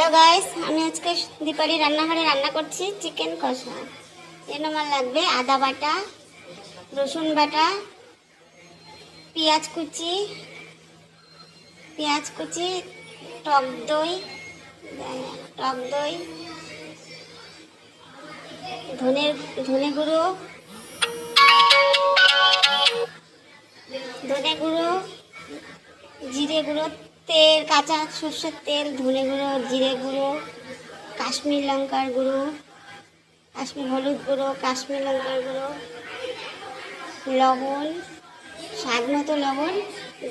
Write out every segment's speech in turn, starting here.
Hello guys, আমি আজকে দীপালি রান্নাঘরে রান্না করছি চিকেন কষা। এর আমার লাগবে আদা বাটা, রসুন বাটা, পেঁয়াজ কুচি, টক দই, ধনে ধনে গুঁড়ো, জিরে গুঁড়ো, তেল, কাঁচা সর্ষের তেল, ধনে গুঁড়ো, জিরে গুঁড়ো, কাশ্মীর লঙ্কার গুঁড়ো, হলুদ গুঁড়ো, কাশ্মীর লঙ্কার গুঁড়ো, লবণ, স্বাদ মতো লবণ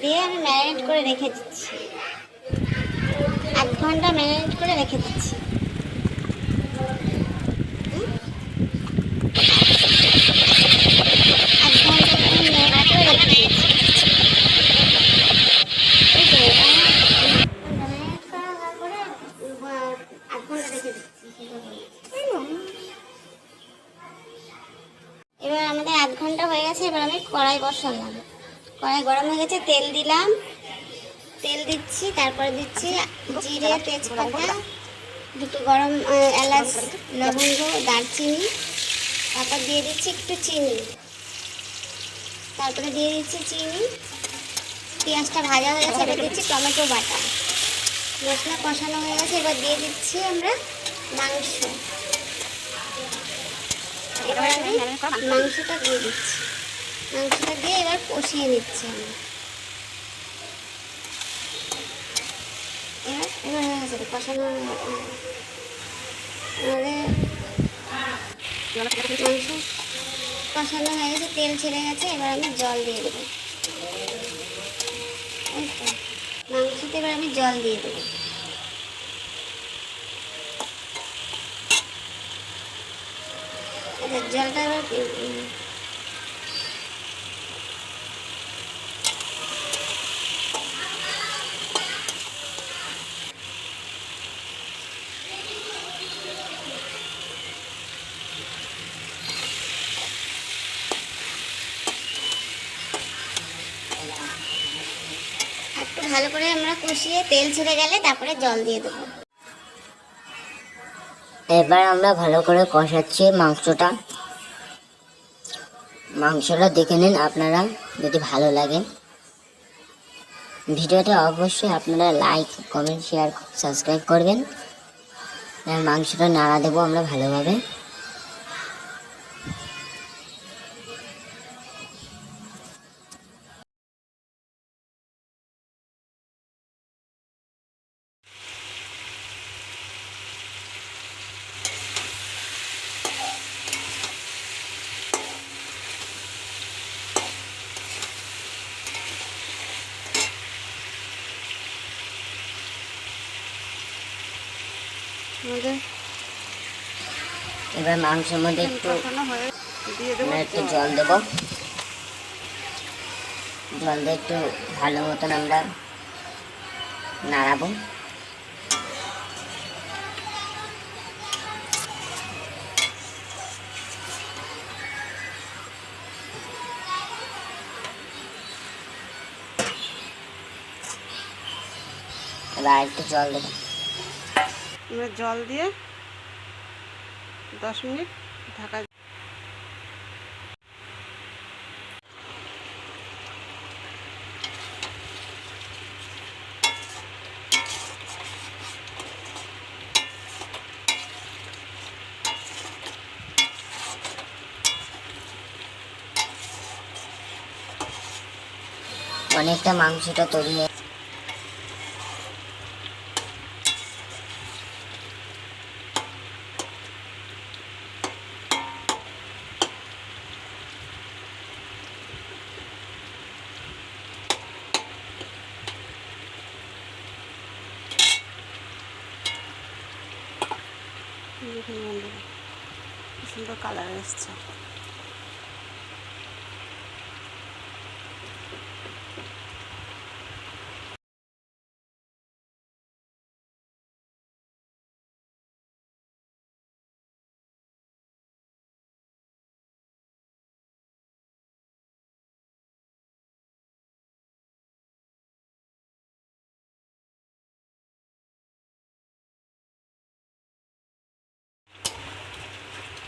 দিয়ে আমি ম্যারিনেট করে রেখে দিচ্ছি। 8 ঘন্টা ম্যারিনেট করে রেখে দিচ্ছি। এবার আমাদের 8 ঘন্টা হয়ে গেছে। এবার আমি কড়াই বসালাম। কড়াই গরম হয়ে গেছে, তেল দিলাম, তেল দিচ্ছি, তারপরে দিচ্ছি জিরে, তেজপাতা, দুটো গরম এলাচ, লবঙ্গ, দারচিনি, তারপর দিয়ে দিচ্ছি একটু চিনি, তারপরে দিয়ে দিচ্ছি চিনি। পেঁয়াজটা ভাজা হয়ে গেছে, এবার দিচ্ছি টমেটো বাটা। মশলা কষানো হয়ে গেছে, এবার দিয়ে দিচ্ছি আমরা মাংস। এবার আমি মাংসটা দিয়ে দিচ্ছি। মাংসটা দিয়ে এবার কষিয়ে নিচ্ছি আমি। এবার হয়ে গেছে কষানো। মাংস কষানো হয়ে গেছে, তেল ছেড়ে গেছে। এবার আমি জল দিয়ে দেবো। মাংসতে এবার আমি জল দিয়ে দেবো। জলটা এবার একটু ভালো করে আমরা কষিয়ে তেল ছেড়ে গেলে তারপরে জল দিয়ে দেবো। এবার আমরা ভালো করে কষাচ্ছি মাংসটা দেখে নিন আপনারা, যদি ভালো লাগে ভিডিওটা অবশ্যই আপনারা লাইক, কমেন্ট, শেয়ার, সাবস্ক্রাইব করবেন। আর মাংসটা নাড়া দেবো আমরা ভালোভাবে। এবার মাংসের মধ্যে একটু জল দেব। জল দিয়ে একটু ভালো মতন আমরা নাড়াবো। এবার একটু জল দেবো। জল দিয়ে 10 মিনিট ঢাকা। অনেকটা মাংসটা তৈরি হয়ে সুন্দর কালার এসছে।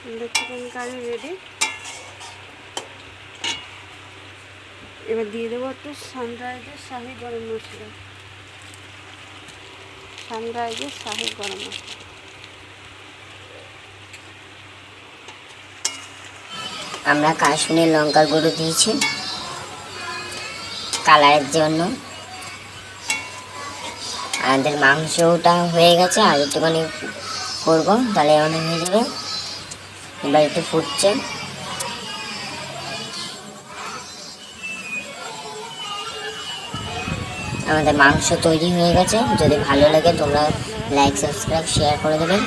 আমাদের চিকেন কারি রেডি। এবার দিয়ে দেবো একটু সানরাইজের শাহি গরম মশলা। সানরাইজের শাহি গরম মশলা। আমরা কাশ্মীরি লঙ্কার গুঁড়ো দিয়েছি কালারের জন্য। আমাদের মাংসটা হয়ে গেছে, আর একটুখানি করবো তাহলে অনেক হয়ে যাবে। এবার একটু ফুটছে। আমাদের মাংস তৈরি হয়ে গেছে। যদি ভালো লাগে তোমরা লাইক, সাবস্ক্রাইব, শেয়ার করে দেবেন।